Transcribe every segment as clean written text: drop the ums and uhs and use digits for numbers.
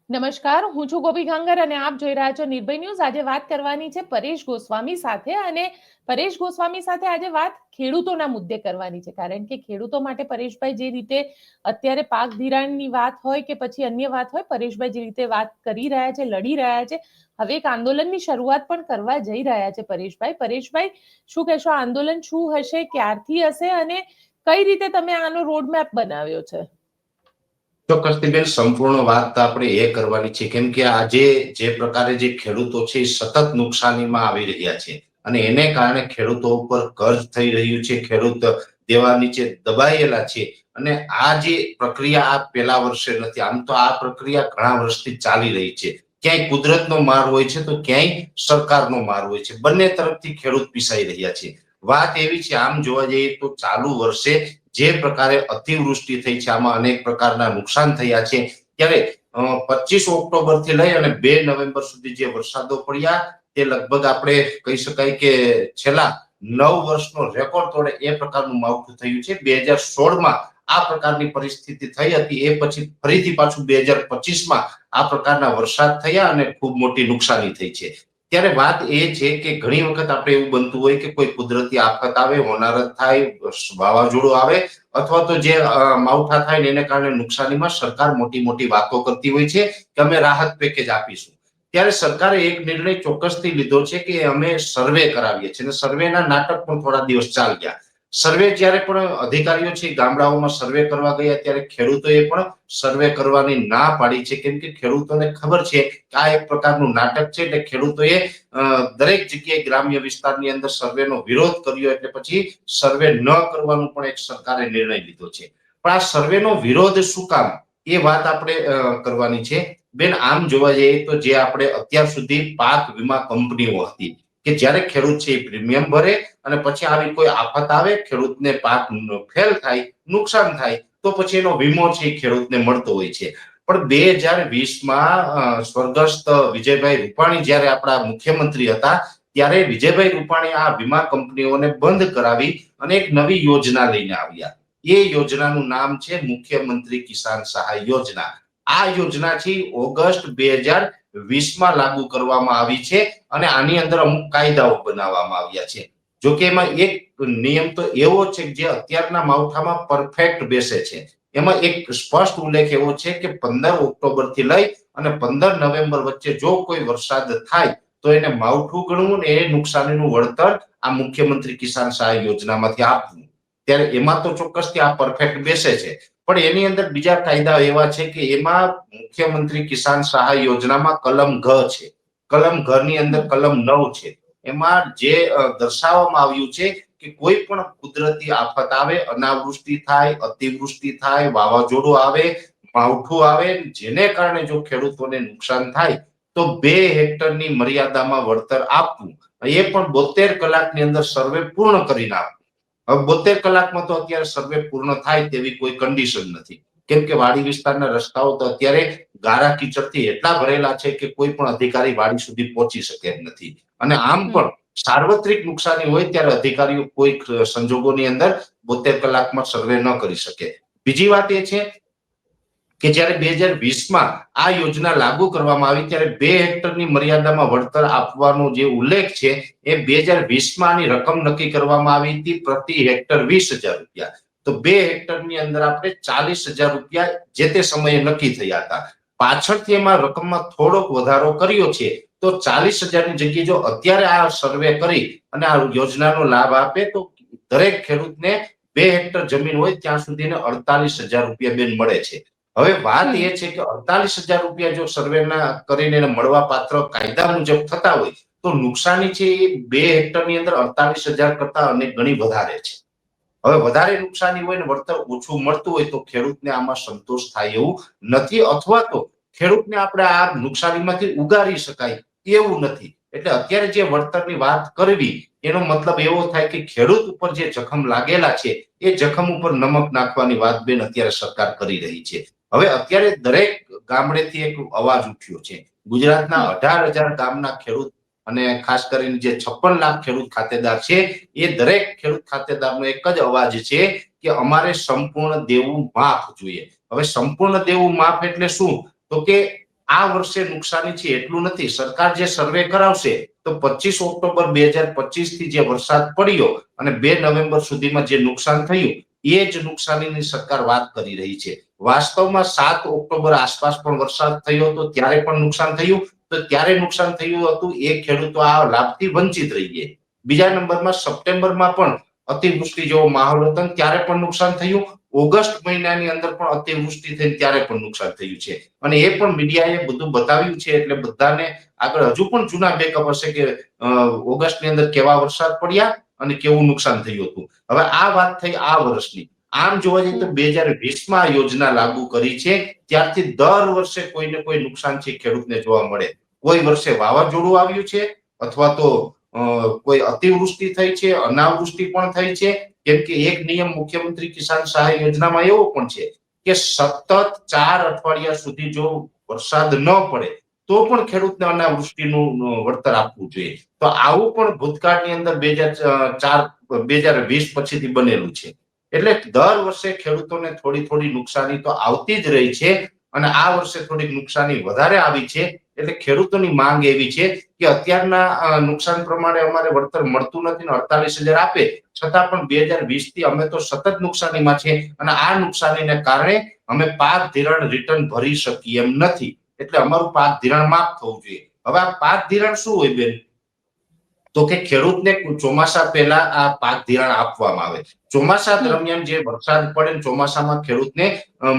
નમસ્કાર, હું છું ગોપી ગાંગર અને આપ જોઈ રહ્યા છો નિર્ભય ન્યૂઝ। આજે વાત કરવાની છે પરેશ ગોસ્વામી સાથે અને પરેશ ગોસ્વામી સાથે આજે વાત ખેડૂતોના મુદ્દે કરવાની છે, કારણ કે ખેડૂતો માટે પરેશભાઈ જે રીતે અત્યારે પાક ધિરાણની વાત હોય કે પછી અન્ય વાત હોય, પરેશભાઈ જે રીતે વાત કરી રહ્યા છે, લડી રહ્યા છે, હવે એક આંદોલનની શરૂઆત પણ કરવા જઈ રહ્યા છે પરેશભાઈ, શું કહેશો? આંદોલન શું હશે, ક્યારથી હશે અને કઈ રીતે તમે આનો રોડમેપ બનાવ્યો છે? ચોક્કસથી બેન, સંપૂર્ણ વાત આપણે એ કરવાની છે, કેમ કે આજે જે પ્રકારે જે ખેડૂતો છે એ સતત નુકસાનીમાં આવી રહ્યા છે અને એને કારણે ખેડૂતો ઉપર કર્જ થઈ રહ્યું છે, ખેડૂત દેવા નીચે દબાયેલા છે અને આ જે પ્રક્રિયા આ પેલા વર્ષે નથી, આમ તો આ પ્રક્રિયા ઘણા વર્ષથી ચાલી રહી છે। ક્યાંય કુદરતનો માર હોય છે તો ક્યાંય સરકારનો માર હોય છે, બંને તરફથી ખેડૂત પીસાઈ રહ્યા છે। વાત એવી છે, આમ જોવા જઈએ તો ચાલુ વર્ષે જે પ્રકારે અતિવૃષ્ટિ થઈ છે, આમાં અનેક પ્રકારના નુકસાન થયા છે। ત્યારે 25 ઓક્ટોબર થી લઈ અને 2 નવેમ્બર સુધી જે વરસાદો પડ્યા તે લગભગ આપણે કહી શકાય કે છેલ્લા 9 વર્ષનો રેકોર્ડ તોડે એ પ્રકારનું માવઠું થયું છે। 2016માં આ પ્રકારની પરિસ્થિતિ થઈ હતી, એ પછી ફરીથી પાછું 2025માં આ પ્રકારના વરસાદ થયા અને ખૂબ મોટી નુકસાની થઈ છે। ત્યારે વાત એ છે કે ઘણી વખત આપણે એવું બનતું હોય કે કોઈ કુદરતી આફત આવે, હોનારત થાય, વાવાઝોડું આવે અથવા તો જે માવઠા થાય ને એને કારણે નુકસાનીમાં સરકાર મોટી મોટી વાતો કરતી હોય છે કે અમે રાહત પેકેજ આપીશું। ત્યારે સરકારે એક નિર્ણય ચોક્કસથી લીધો છે કે અમે સર્વે કરાવીએ છીએ અને સર્વેના નાટક પણ થોડા દિવસ ચાલ્યા। સર્વે જ્યારે પણ અધિકારીઓ છે ગામડાઓમાં સર્વે કરવા ગયા ત્યારે ખેડૂતોએ પણ સર્વે કરવાની ના પાડી છે, કેમ કે ખેડૂતોને ખબર છે કે આ એક પ્રકારનું નાટક છે। એટલે ખેડૂતોએ દરેક જગ્યાએ ગ્રામ્ય વિસ્તારની અંદર સર્વેનો વિરોધ કર્યો, એટલે પછી સર્વે ન કરવાનું પણ એક સરકારે નિર્ણય લીધો છે। પણ આ સર્વેનો વિરોધ શું કામ, એ વાત આપણે કરવાની છે બેન। આમ જોવા જઈએ તો જે આપણે અત્યાર સુધી પાક વીમા કંપનીઓ હતી કે જ્યારે ખેડૂત છે એ પ્રીમિયમ ભરે અને પછી આવી કોઈ આફત આવે, ખેડૂતને પાક ફેલ થાય, નુકસાન થાય તો પછી એનો વીમો છે એ ખેડૂતને મળતો હોય છે। પણ 2020માં સ્વર્ગસ્થ વિજયભાઈ રૂપાણી જ્યારે આપણા મુખ્યમંત્રી હતા ત્યારે વિજયભાઈ રૂપાણી આ વીમા કંપનીઓને બંધ કરાવી અને એક નવી યોજના લઈને આવ્યા। એ યોજનાનું નામ છે મુખ્યમંત્રી કિસાન સહાય યોજના। આ યોજના છે ઓગસ્ટ 2020માં લાગુ કરવામાં આવી છે અને આની અંદર અમુક કાયદાઓ બનાવવામાં આવ્યા છે। જોકે એમાં એક નિયમ તો એવો છે કે જે અત્યારના માવઠામાં પરફેક્ટ બેસે છે। એમાં એક સ્પષ્ટ ઉલ્લેખ એવો છે કે 15 ઓક્ટોબર થી લઈ અને 15 નવેમ્બર વચ્ચે જો કોઈ વરસાદ થાય તો એને માવઠું ગણવું ને એ નુકસાનીનું વળતર આ મુખ્યમંત્રી કિસાન સહાય યોજનામાંથી આપવું। ત્યારે એમાં તો ચોક્કસથી આ પરફેક્ટ બેસે છે, પણ એની અંદર બીજા કાયદા એવા છે કે એમાં મુખ્યમંત્રી કિસાન સહાય યોજનામાં કલમ ઘ છે, કલમ ઘ ની અંદર કલમ 9 છે। એમાં જે દર્શાવવામાં આવ્યું છે કે કોઈ પણ કુદરતી આફત આવે, અનાવૃષ્ટિ થાય, અતિવૃષ્ટિ થાય, વાવાઝોડું આવે, માવઠું આવે, જેને કારણે જો ખેડૂતોને નુકસાન થાય તો 2 હેક્ટરની મર્યાદામાં વળતર આપવું, એ પણ 72 કલાકની અંદર સર્વે પૂર્ણ કરીને આપવું। હવે 72 કલાકમાં તો અત્યારે સર્વે પૂર્ણ થાય તેવી કોઈ કન્ડિશન નથી, કેમ કે વાડી વિસ્તારના રસ્તાઓ તો અત્યારે ગારા કીચડથી એટલા ભરેલા છે કે કોઈ પણ અધિકારી વાડી સુધી પહોંચી શકે એમ નથી। અને આમ પણ સાર્વત્રિક નુકસાની હોય ત્યારે અધિકારીઓ કોઈ સંજોગોની અંદર 72 કલાકમાં સર્વે ન કરી શકે। બીજી વાત એ છે કે જ્યારે 2020માં આ યોજના લાગુ કરવામાં આવી ત્યારે 2 હેક્ટરની મર્યાદામાં વળતર આપવાનો જે ઉલ્લેખ છે એ 2020માં આની રકમ નક્કી કરવામાં આવી હતી પ્રતિ હેક્ટર 20,000 રૂપિયા। તો 2 હેક્ટરની અંદર આપણે 40,000 રૂપિયા જે તે સમયે નક્કી થયા હતા। પાછળથી એમાં રકમમાં થોડોક વધારો કર્યો છે, તો 40,000ની જગ્યાએ જો અત્યારે આ સર્વે કરી અને આ યોજનાનો લાભ આપે તો દરેક ખેડૂતને 2 હેક્ટર જમીન હોય ત્યાં સુધીને 48,000 રૂપિયા બેન મળે છે। હવે વાત એ છે કે 48,000 રૂપિયા જો સર્વેના કરીને મળવા પાત્ર કાયદા મુજબ થતા હોય તો નુકસાની છે એ 2 હેક્ટરની અંદર 48,000 કરતા અનેક ગણી વધારે છે। હવે વધારે નુકસાની હોય ને વળતર ઓછું મળતું હોય તો ખેડૂતને આમાં સંતોષ થાય એવું નથી, અથવા તો ખેડૂતને આપણે આ નુકસાનીમાંથી ઉગારી શકાય એવું નથી। એટલે અત્યારે જે વળતરની વાત કરવી એનો મતલબ એવો થાય કે ખેડૂત ઉપર જે જખમ લાગેલા છે એ જખમ ઉપર નમક નાખવાની વાત બેન અત્યારે સરકાર કરી રહી છે। હવે અત્યારે દરેક ગામડેથી એક અવાજ ઉઠ્યો છે। ગુજરાતના 18,000 ગામના ખેડૂત અને ખાસ કરીને જે 56 લાખ ખેડૂત ખાતેદાર છે એ દરેક ખેડૂત ખાતેદારનો એક જ અવાજ છે કે અમારે સંપૂર્ણ દેવું માફ જોઈએ। હવે સંપૂર્ણ દેવું માફ એટલે શું? તો કે આ વર્ષે નુકસાની છે એટલું નથી. સરકાર જે સર્વે કરાવશે તો 25 ઓક્ટોબર 2025 થી જે વરસાદ પડ્યો અને 2 નવેમ્બર સુધીમાં જે નુકસાન થયું એ જ નુકસાનીની સરકાર વાત કરી રહી છે. વાસ્તવમાં 7 ઓક્ટોબર આસપાસ પણ વરસાદ થયો હતો, ત્યારે પણ નુકસાન થયું. તો ત્યારે નુકસાન થયું હતું એ ખેડૂતો આ લાભથી વંચિત રહી ગયા. બીજા નંબરમાં સપ્ટેમ્બરમાં પણ અતિવૃષ્ટિ જેવો માહોલ હતો, ત્યારે પણ નુકસાન થયું. ઓગસ્ટ મહિનાની અંદર પણ અતિવૃષ્ટિ થઈ ત્યારે પણ નુકસાન થયું છે અને એ પણ મીડિયાએ બધું બતાવ્યું છે. એટલે બધાને આગળ હજુ પણ જૂના બેકઅપ હશે કે ઓગસ્ટની અંદર કેવા વરસાદ પડ્યા અને કેવું નુકસાન થયું હતું. હવે આ વાત થઈ આ વર્ષની. આમ જોવા જઈએ તો 2020માં યોજના લાગુ કરી છે, ત્યારથી દર વર્ષે કોઈને કોઈ નુકસાન છે ખેડૂતને જોવા મળે. કોઈ વર્ષે વાવાઝોડું આવ્યું છે અથવા તો કોઈ અતિવૃષ્ટિ થઈ છે, અનાવૃષ્ટિ પણ થઈ છે. કેમ કે એક નિયમ મુખ્યમંત્રી કિસાન સહાય યોજનામાં એવો પણ છે કે સતત 4 અઠવાડિયા સુધી જો વરસાદ ન પડે તો પણ ખેડૂતને અનાવૃષ્ટિનું વળતર આપવું જોઈએ. તો આવું પણ ભૂતકાળની અંદર 2020 પછીથી બનેલું છે. એટલે દર વર્ષે ખેડૂતોને થોડી નુકસાની તો આવતી જ રહી છે અને આ વર્ષે થોડીક નુકસાની વધારે આવી છે. એટલે ખેડૂતોની માંગ એવી છે કે અત્યારના નુકસાન પ્રમાણે અમારે વળતર મળતું નથી ને 48,000 આપે છતાં પણ 2020 થી અમે તો સતત નુકસાનીમાં છે અને આ નુકસાનીને કારણે અમે પાક ધિરાણ રિટર્ન ભરી શકીએ એમ નથી. એટલે અમારું પાક ધિરાણ માફ થવું જોઈએ. હવે આ પાક ધિરાણ શું હોય બેન? તો કે ખેડૂતને ચોમાસા પહેલા આ પાક ધિરાણ આપવામાં આવે. ચોમાસા દરમિયાન જે વરસાદ પડે ચોમાસામાં ખેડૂતને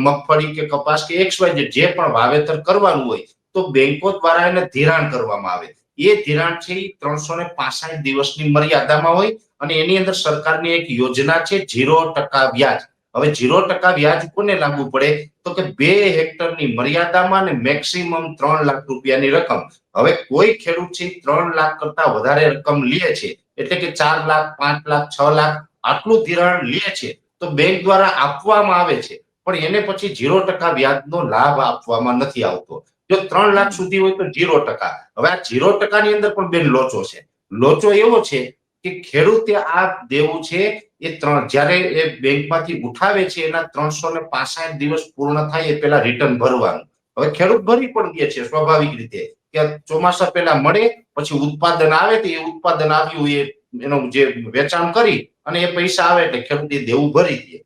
મગફળી કે કપાસ કે XYZ જે પણ વાવેતર કરવાનું હોય તો બેંકો દ્વારા એને ધિરાણ કરવામાં આવે. એ ધિરાણ છે 365 દિવસની મર્યાદામાં હોય અને એની અંદર સરકારની એક યોજના છે 0% વ્યાજ. હવે 0% વ્યાજ કોને લાગુ પડે? તો કે 2 હેક્ટરની મર્યાદામાં અને મેક્સિમમ 3 લાખ રૂપિયાની રકમ. હવે કોઈ ખેડૂત છે 3 લાખ કરતા વધારે રકમ લે છે એટલે કે 4 લાખ 5 લાખ 6 લાખ આટલું ધિરાણ લે છે તો બેંક દ્વારા આપવામાં આવે છે પણ એને પછી 0% વ્યાજનો લાભ આપવામાં નથી આવતો. જો 3 લાખ સુધી હોય તો 0%. હવે આ 0% ની અંદર પણ બેન લોચો છે. લોચો એવો છે કે ખેડૂતે આ દેવું છે એ જ્યારે એ બેંકમાંથી ઉઠાવે છે એના 365 દિવસ પૂર્ણ થાય એ પહેલા રિટર્ન ભરવાનું. હવે ખેડૂત ભરી પણ દે છે સ્વાભાવિક રીતે કે ચોમાસા પહેલા મળે પછી ઉત્પાદન આવે તો એ ઉત્પાદન આવ્યું એ એનું જે વેચાણ કરી અને એ પૈસા આવે એટલે ખેડૂત દેવું ભરી દે.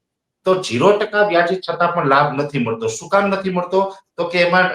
તો 0% વ્યાજ છતાં પણ લાભ નથી મળતો. શું કામ નથી મળતો? તો કે એમાં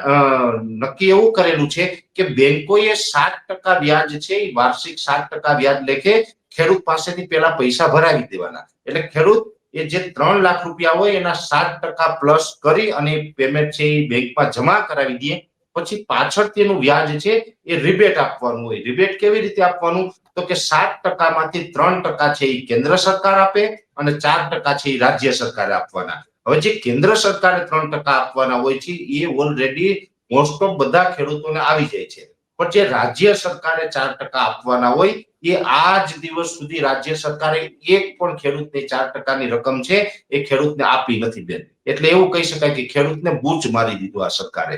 નક્કી એવું કરેલું છે કે બેંકોએ 7% વ્યાજ છે વાર્ષિક 7% વ્યાજ લેખે ખેડૂત પાસેથી પેલા પૈસા ભરાવી દેવાના. એટલે ખેડૂત એ જે 3 લાખ રૂપિયા હોય એના 7% પ્લસ કરી અને પેમેન્ટ છે એ બેંકમાં જમા કરાવી દે. પછી પાછળથી એનું વ્યાજ છે એ રિબેટ આપવાનું હોય. રિબેટ કેવી રીતે આપવાનું? તો કે 7% માંથી 3% છે એ કેન્દ્ર સરકાર આપે અને 4% છે એ રાજ્ય સરકારે આપવાના. હવે જે કેન્દ્ર સરકારે 3% આપવાના હોય છે એ ઓલરેડી મોસ્ટ ઓફ બધા ખેડૂતોને આવી જાય છે. પણ જે રાજ્ય સરકારે 4% આપવાના હોય એ આજ દિવસ સુધી રાજ્ય સરકારે એક પણ ખેડૂતને 4% ની રકમ છે એ ખેડૂતને આપી નથી બેન. એટલે એવું કહી શકાય કે ખેડૂતને બૂચ મારી દીધું આ સરકારે.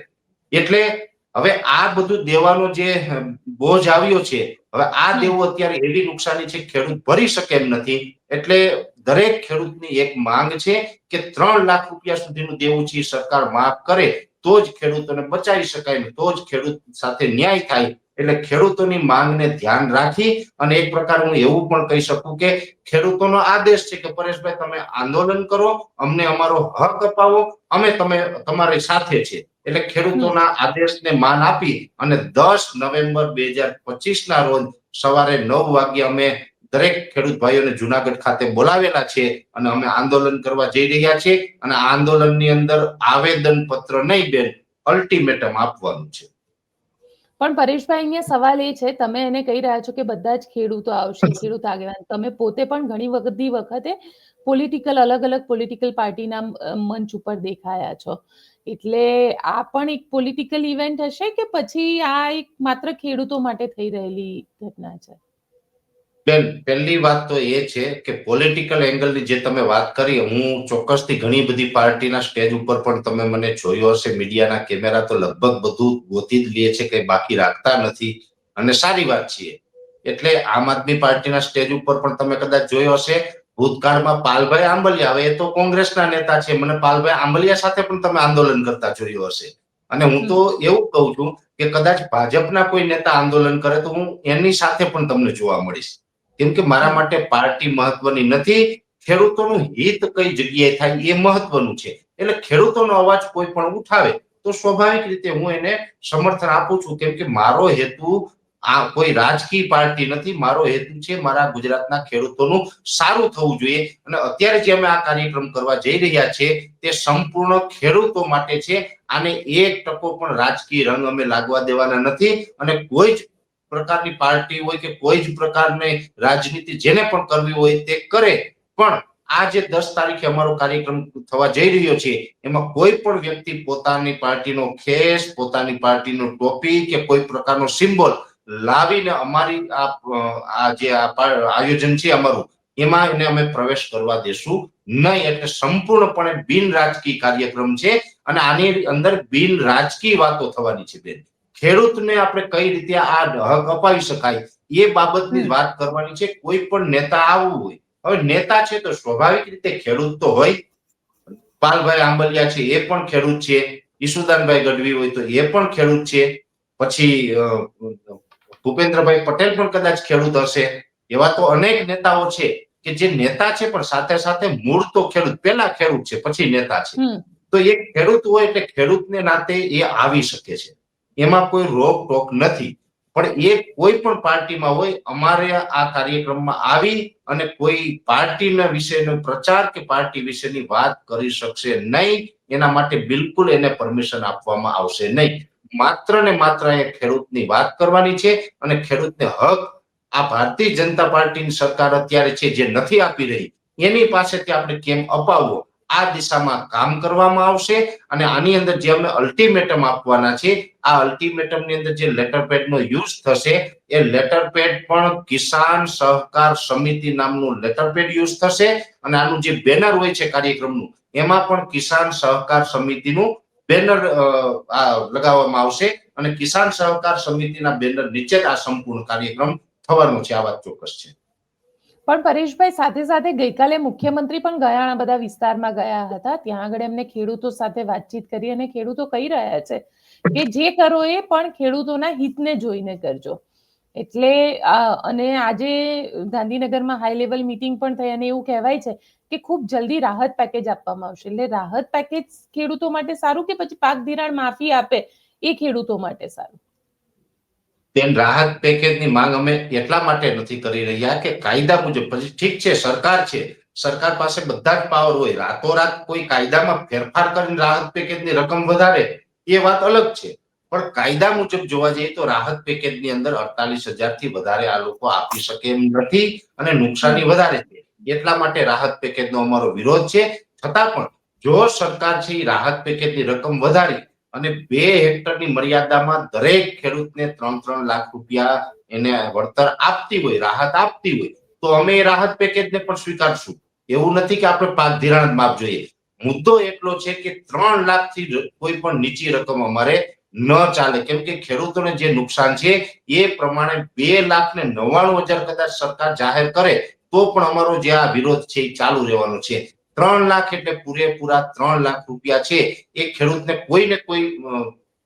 એટલે હવે આ બધું દેવાનો જે બોજ આવ્યો છે હવે આ દેવું અત્યારે એવી નુકસાની છે ખેડૂત ભરી શકે એમ નથી. એટલે દરેક ખેડૂતની એક માંગ છે કે 3 લાખ રૂપિયા સુધીનું દેવું છે સરકાર માફ કરે તો જ ખેડૂતોને બચાવી શકાય ને તો જ ખેડૂત સાથે ન્યાય થાય. એટલે ખેડૂતોની માંગને ધ્યાન રાખી અને એક પ્રકાર હું એવું પણ કહી શકું કે ખેડૂતોનો આદેશ છે કે પરેશભાઈ તમે આંદોલન કરો, અમને અમારો હક અપાવો, અમે તમારી સાથે છે. એટલે ખેડૂતોના આદેશને માન આપી અને 10 નવેમ્બર 2025 ના રોજ સવારે 9 વાગે અમે દરેક ખેડૂત ભાઈઓને જુનાગઢ ખાતે બોલાવેલા છે અને અમે આંદોલન કરવા જઈ રહ્યા છીએ અને આ આંદોલનની અંદર આવેદન પત્ર નહીં બેન અલ્ટિમેટમ આપવાનું છે. પણ પરેશભાઈ અહીંયા સવાલ એ છે તમે એને કહી રહ્યા છો કે બધા જ ખેડૂતો આવશે, ખેડૂત આગેવાન. તમે પોતે પણ ઘણી વખતે અલગ અલગ પોલિટિકલ પાર્ટીના મંચ ઉપર દેખાયા છો. એટલે આ પણ એક પોલિટિકલ ઇવેન્ટ હશે કે પછી આ એક માત્ર ખેડૂતો માટે થઈ રહેલી ઘટના છે? બેન પહેલી વાત તો એ છે કે પોલિટિકલ એંગલની જે તમે વાત કરી હું ચોક્કસથી ઘણી બધી પાર્ટીના સ્ટેજ ઉપર પણ તમે મને જોયો હશે મીડિયાના કેમેરા તો લગભગ બધું ગોતી જ લે છે કે બાકી રાખતા નથી અને સારી વાત છે. એટલે આમ આદમી પાર્ટીના સ્ટેજ ઉપર પણ તમે કદાચ જોયો હશે ભૂતકાળમાં પાલભાઈ આંબલિયા, હવે એ તો કોંગ્રેસના નેતા છે, મને પાલભાઈ આંબલિયા સાથે પણ તમે આંદોલન કરતા જોયો હશે. અને હું તો એવું કહું છું કે કદાચ ભાજપના કોઈ નેતા આંદોલન કરે તો હું એની સાથે પણ તમને જોવા મળીશ, કેમ કે મારા માટે પાર્ટી મહત્વની નથી, ખેડૂતોનું હિત કઈ જગ્યાએ થાય એ મહત્વનું છે. એટલે ખેડૂતોનો અવાજ કોઈ પણ ઉઠાવે તો સ્વાભાવિક રીતે હું એને સમર્થન આપું છું, કેમ કે મારો હેતુ આ કોઈ રાજકીય પાર્ટી નથી, મારો હેતુ છે મારા ગુજરાતના ખેડૂતોનું સારું થવું જોઈએ. અને અત્યારે જે અમે આ કાર્યક્રમ કરવા જઈ રહ્યા છે તે સંપૂર્ણ ખેડૂતો માટે છે. આને 1% પણ રાજકીય રંગ અમે લાગવા દેવાના નથી, અને કોઈ જ પ્રકારની પાર્ટી હોય કે કોઈ જ પ્રકારની રાજનીતિ જેને પણ કરવી હોય તે કરે. પણ આ જે 10 તારીખે અમારો કાર્યક્રમ થવા જઈ રહ્યો છે એમાં કોઈ પણ વ્યક્તિ પોતાની પાર્ટીનો ખેસ, પોતાની પાર્ટીનો ટોપી કે કોઈ પ્રકારનો સિમ્બોલ લાવીને અમારી આ જે આયોજન છે અમારું એમાં એને અમે પ્રવેશ કરવા દેશું નહીં. એટલે સંપૂર્ણપણે બિન રાજકીય કાર્યક્રમ છે અને આની અંદર બિન રાજકીય વાતો થવાની છે બેન. ખેડૂતને આપણે કઈ રીતે આ હક અપાવી શકાય એ બાબતની વાત કરવાની છે. કોઈ પણ નેતા આવવું હોય, હવે નેતા છે તો સ્વાભાવિક રીતે ખેડૂત તો હોય. પાલભાઈ આંબલિયા છે એ પણ ખેડૂત છે, ઈસુદાનભાઈ ગઢવી હોય તો એ પણ ખેડૂત છે, પછી ભૂપેન્દ્રભાઈ પટેલ પણ કદાચ ખેડૂત હશે. એવા તો અનેક નેતાઓ છે કે જે નેતા છે પણ સાથે સાથે મૂળ તો ખેડૂત, પેલા ખેડૂત છે પછી નેતા છે. તો એ ખેડૂત હોય એટલે ખેડૂતને નાતે એ આવી શકે છે, એમાં કોઈ રોક ટોક નથી. પણ એ કોઈ પણ પાર્ટીમાં હોય, અમારે આ કાર્યક્રમમાં આવી અને કોઈ પાર્ટીના વિશેનો પ્રચાર કે પાર્ટી વિશેની વાત કરી શકશે નહીં. એના માટે બિલકુલ એને પરમિશન આપવામાં આવશે નહીં. માત્ર ને માત્ર એ ખેડૂતની વાત કરવાની છે અને ખેડૂતને હક આ ભારતીય જનતા પાર્ટીની સરકાર અત્યારે છે જે નથી આપી રહી એની પાસેથી આપણે કેમ અપાવવો, આ દિશામાં કામ કરવામાં આવશે. અને આની અંદર જે અમે અલ્ટિમેટમ આપવાના છે, આ અલ્ટિમેટમની અંદર જે લેટર પેડનો યુઝ થશે એ લેટર પેડ પણ કિસાન સહકાર સમિતિ નામનું લેટર પેડ યુઝ થશે. અને આનું જે બેનર હોય છે કાર્યક્રમનું એમાં પણ કિસાન સહકાર સમિતિનું બેનર લગાવવામાં આવશે અને કિસાન સહકાર સમિતિના બેનર નીચે આ સંપૂર્ણ કાર્યક્રમ થવાનો છે. આ વાત ચોક્કસ છે. પણ પરેશભાઈ, સાથે સાથે ગઈકાલે મુખ્યમંત્રી પણ ઘણા બધા વિસ્તારમાં ગયા હતા. ત્યાં આગળ એમને ખેડૂતો સાથે વાતચીત કરી અને ખેડૂતો કહી રહ્યા છે કે જે કરો એ પણ ખેડૂતોના હિતને જોઈને કરજો. એટલે અને આજે ગાંધીનગરમાં હાઈ લેવલ મીટિંગ પણ થઈ અને એવું કહેવાય છે કે ખૂબ જલ્દી રાહત પેકેજ આપવામાં આવશે. એટલે રાહત પેકેજ ખેડૂતો માટે સારું કે પછી પાક ધિરાણ માફી આપે એ ખેડૂતો માટે સારું? તેમ રાહત પેકેજની માંગ અમે એટલા માટે નથી કરી રહ્યા કે કાયદા મુજબ, પછી ઠીક છે સરકાર છે, સરકાર પાસે બધા જ પાવર હોય, રાતોરાત કોઈ કાયદામાં ફેરફાર કરીને રાહત પેકેજની રકમ વધારે એ વાત અલગ છે. પણ કાયદા મુજબ જોવા જઈએ તો રાહત પેકેજની અંદર 48,000 થી વધારે આ લોકો આપી શકે એમ નથી અને નુકસાની વધારે છે. એટલા માટે રાહત પેકેજનો અમારો વિરોધ છે. છતાં પણ જો સરકાર છે રાહત પેકેજની રકમ વધારી અને 2 હેક્ટરની મર્યાદામાં દરેક ખેડૂતને 3-3 લાખ રૂપિયા એને વળતર આપતી હોય, રાહત આપતી હોય, તો અમે એ રાહત પેકેજને પણ સ્વીકારશું. એવું નથી કે આપણે પાક ધિરાણ જ માફ જોઈએ. મુદ્દો એટલો છે કે 3 લાખથી કોઈ પણ નીચી રકમ અમારે ન ચાલે, કેમ કે ખેડૂતોને જે નુકસાન છે એ પ્રમાણે 2,99,000 કદાચ સરકાર જાહેર કરે તો પણ અમારો જે આ વિરોધ છે એ ચાલુ રહેવાનો છે. 3 લાખ એટલે પૂરેપૂરા 3 લાખ રૂપિયા છે એ ખેડૂતને કોઈ ને કોઈ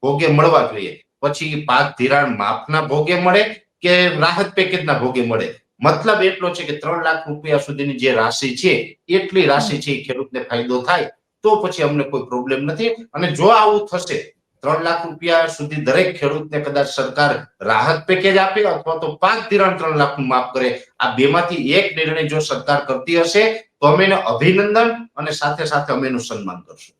ભોગે મળવા જોઈએ. પછી પાક ધિરાણ માફના ભોગે મળે કે રાહત પેકેજના ભોગે મળે, મતલબ એટલો છે કે 3 લાખ રૂપિયા સુધીની જે રાશિ છે એટલી રાશિ છે એ ખેડૂતને ફાયદો થાય તો પછી અમને કોઈ પ્રોબ્લેમ નથી. અને જો આવું થશે 3 લાખ રૂપિયા સુધી દરેક ખેડૂતને કદાચ સરકાર રાહત પેકેજ આપે અથવા તો પાક ધિરાણ 3 લાખનું માફ કરે, આ બેમાંથી એક નિર્ણય જો સરકાર કરતી હશે તો અમે એને અભિનંદન અને સાથે સાથે અમે એનું સન્માન કરશું.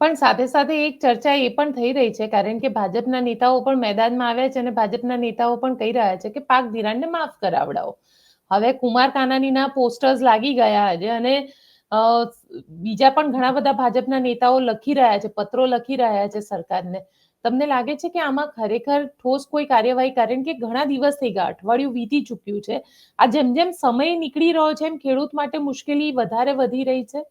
પણ સાથે સાથે એક ચર્ચા એ પણ થઈ રહી છે, કારણ કે ભાજપના નેતાઓ પણ મેદાનમાં આવ્યા છે અને ભાજપના નેતાઓ પણ કહી રહ્યા છે કે પાક ધિરાણને માફ કરાવડાવો. હવે કુમાર કાનાણીના પોસ્ટર્સ લાગી ગયા છે અને બીજા પણ ઘણા બધા ભાજપના નેતાઓ લખી રહ્યા છે, પત્રો લખી રહ્યા છે સરકારને. તમને લાગે છે કે આમાં ખરેખર ઠોસ કોઈ કાર્યવાહી, કારણ કે ઘણા દિવસ થઈ ગયા, અઠવાડિયું વીતી ચૂક્યું છે, આ જેમ જેમ સમય નીકળી રહ્યો છે એમ ખેડૂત માટે મુશ્કેલી વધારે વધી રહી છે?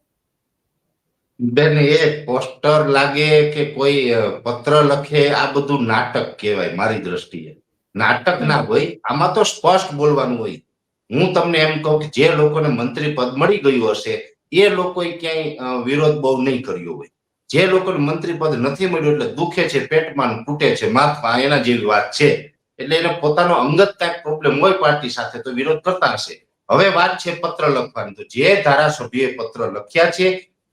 બેન, એ પોસ્ટર લાગે કે કોઈ પત્ર લખે આ બધું નાટક કહેવાય મારી દ્રષ્ટિએ. નાટક ના હોય, આમાં તો સ્પષ્ટ બોલવાનું હોય. હું તમને એમ કહું કે જે લોકોને મંત્રી પદ મળી ગયું હશે એ લોકોએ ક્યાંય વિરોધ બહુ નહીં કર્યો હોય. જે લોકોને મંત્રી પદ નથી મળ્યું એટલે દુખે છે, પેટમાં તૂટે છે, માથમાં, એના જેવી વાત છે. એટલે એને પોતાનો અંગત કાંઈક પ્રોબ્લેમ હોય પાર્ટી સાથે તો વિરોધ કરતા હશે. હવે વાત છે પત્ર લખવાની. તો જે ધારાસભ્યોએ પત્ર લખ્યા છે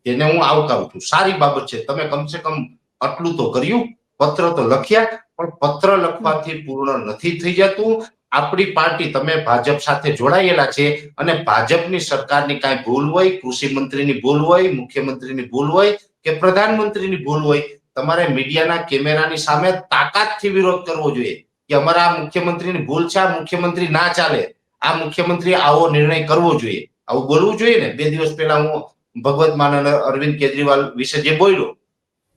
તેને હું આવકારું છું, સારી બાબત છે. તમે કમસે કમ આટલું તો કર્યું, પત્ર તો લખ્યા. પણ પત્ર લખવાથી પૂર્ણ નથી થઈ જતું. આપણી પાર્ટી, તમે ભાજપ સાથે જોડાયેલા છે અને ભાજપની સરકારની કાંઈ ભૂલ હોય, કૃષિ મંત્રીની ભૂલ હોય, મુખ્યમંત્રીની ભૂલ હોય કે પ્રધાનમંત્રીની ભૂલ હોય, તમારે મીડિયાના કેમેરાની સામે તાકાતથી વિરોધ કરવો જોઈએ કે અમારા આ મુખ્યમંત્રીની ભૂલ છે, આ મુખ્યમંત્રી ના ચાલે, આ મુખ્યમંત્રી આવો નિર્ણય કરવો જોઈએ, આવું બોલવું જોઈએ ને. 2 દિવસ પહેલા હું ભગવત માન અને અરવિંદ કેજરીવાલ વિશે જે બોલ્યો,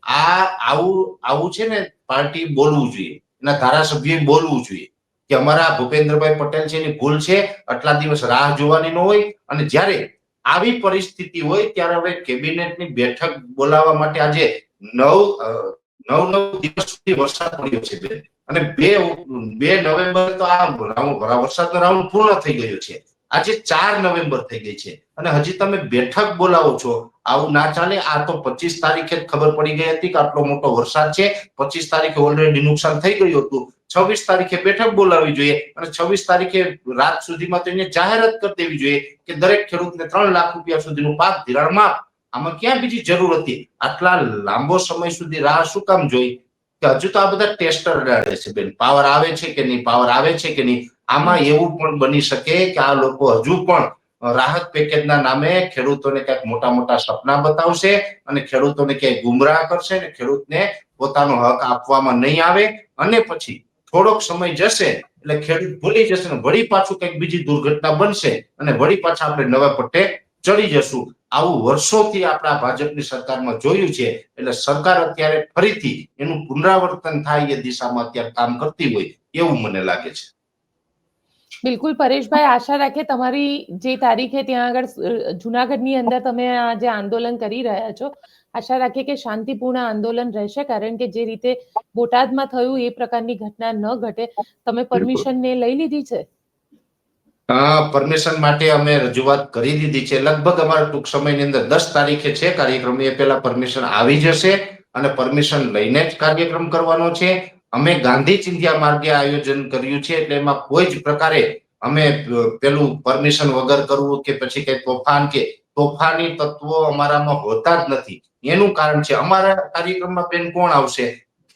આવું છે ને પાર્ટી બોલવું જોઈએ, એના ધારાસભ્યોએ બોલવું જોઈએ કે અમારા ભૂપેન્દ્રભાઈ પટેલ છે એની ભૂલ છે, આટલા દિવસ રાહ જોવાની ન હોય. અને જ્યારે આવી પરિસ્થિતિ હોય ત્યારે હવે કેબિનેટની બેઠક બોલાવવા માટે આજે 9 દિવસ સુધી વરસાદ પડ્યો છે બેન. અને 2 નવેમ્બર તો આ વરસાદનો રાઉન્ડ પૂર્ણ થઈ ગયો છે. આજે 4 નવેમ્બર થઈ ગઈ છે અને હજી તમે બેઠક બોલાવો છો. આવું ના ચાલે. આ તો 25 તારીખે જ ખબર પડી ગઈ હતી કે આટલો મોટો વરસાદ છે. 25 તારીખે ઓલરેડી નુકસાન થઈ ગયું હતું. 26 તારીખે બેઠક બોલાવવી જોઈએ અને 26 તારીખે રાત સુધીમાં તો એને જાહેરાત કરી દેવી જોઈએ કે દરેક ખેડૂતને 3 લાખ રૂપિયા સુધીનું પાક ધિરાણ માફ. આમાં ક્યાં બીજી જરૂર હતી? આટલા લાંબો સમય સુધી રાહ શું કામ જોઈ? કે હજુ તો આ બધા ટેસ્ટર રહે છે બેન. પાવર આવે છે કે નહીં, પાવર આવે છે કે નહીં. આમાં એવું પણ બની શકે કે આ લોકો હજુ પણ રાહત પેકેજના નામે ખેડૂતોને ક્યાંક મોટા મોટા સપના બતાવશે અને ખેડૂતોને ક્યાંય ગુમરાહ કરશે અને ખેડૂતને પોતાનો હક આપવામાં નહીં આવે. અને પછી થોડોક સમય જશે એટલે ખેડૂત ભૂલી જશે ને વળી પાછું કંઈક બીજી દુર્ઘટના બનશે અને વળી પાછા આપણે નવા પટ્ટે ચડી જશું. આવું વર્ષોથી આપણા ભાજપની સરકારમાં જોયું છે. એટલે સરકાર અત્યારે ફરીથી એનું પુનરાવર્તન થાય એ દિશામાં અત્યારે કામ કરતી હોય એવું મને લાગે છે. બિલકુલ પરેશભાઈ, આશા રાખે તમારી જે તારીખે ત્યાં આગળ જુનાગઢની અંદર તમે આ જે આંદોલન કરી રહ્યા છો, આશા રાખે કે શાંતિપૂર્ણ આંદોલન રહેશે, કારણ કે જે રીતે બોટાદમાં થયું એ પ્રકારની ઘટના ન ઘટે. તમે પરમિશન ને લઈ લીધી છે? પરમિશન માટે અમે રજૂઆત કરી દીધી છે. લગભગ અમારા ટૂંક સમયની અંદર 10 તારીખે છે કાર્યક્રમ. એ પહેલા પરમિશન આવી જશે અને પરમિશન લઈને જ કાર્યક્રમ કરવાનો છે. અમે ગાંધી ચિંધ્યા માર્ગે આયોજન કર્યું છે એટલે એમાં કોઈ જ પ્રકારે અમે પેલું પરમિશન વગર કરવું કે પછી કઈ તોફાની તત્વો અમારામાં હોતા જ નથી. એનું કારણ છે અમારા કાર્યક્રમમાં બેન કોણ આવશે?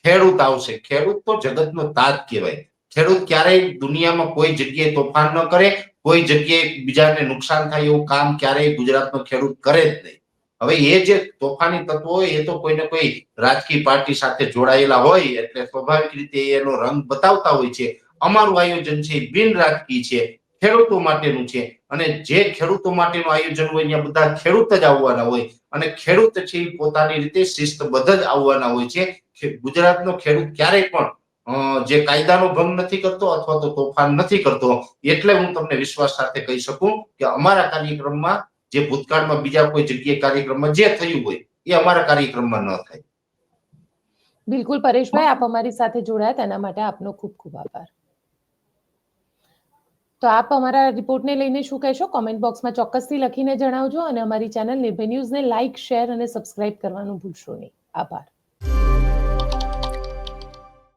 ખેડૂત આવશે. ખેડૂત તો જગતનો તાજ કહેવાય. ખેડૂત ક્યારેય દુનિયામાં કોઈ જગ્યાએ તોફાન ન કરે, કોઈ જગ્યાએ બીજાને નુકસાન થાય એવું કામ ક્યારેય ગુજરાતનો ખેડૂત કરે જ નહીં. હવે એ જે તોફાની તત્વો હોય એ તો કોઈને કોઈ રાજકીય પાર્ટી સાથે જોડાયેલા હોય એટલે સ્વાભાવિક રીતે એનો રંગ બતાવતા હોય છે. અમારું આયોજન છે બિન રાજકીય છે, ખેડૂતો માટેનું છે. અને જે ખેડૂતો માટેનું આયોજન હોય ત્યાં બધા ખેડૂત જ આવવાના હોય અને ખેડૂત છે પોતાની રીતે શિસ્તબદ્ધ જ આવવાના હોય છે. ગુજરાતનો ખેડૂત ક્યારેય પણ જે કાયદાનો ભંગ નથી કરતો અથવા તો તોફાન નથી કરતો. એટલે હું તમને વિશ્વાસ સાથે કહી શકું કે અમારા કાર્યક્રમમાં જે ભૂતકાળમાં બીજા કોઈ જગ્યાએ કાર્યક્રમમાં જે થયું હોય એ અમારા કાર્યક્રમમાં ન થાય. બિલકુલ પરેશભાઈ, આપ અમારી સાથે જોડાયા તેના માટે આપનો ખૂબ ખૂબ આભાર. તો આપ અમારા રિપોર્ટને લઈને શું કહેશો? કોમેન્ટ બોક્સમાં ચોક્કસથી લખીને જણાવજો અને અમારી ચેનલ નિર્ભય ન્યૂઝને લાઇક, શેર અને સબસ્ક્રાઇબ કરવાનું ભૂલશો નહીં. આભાર.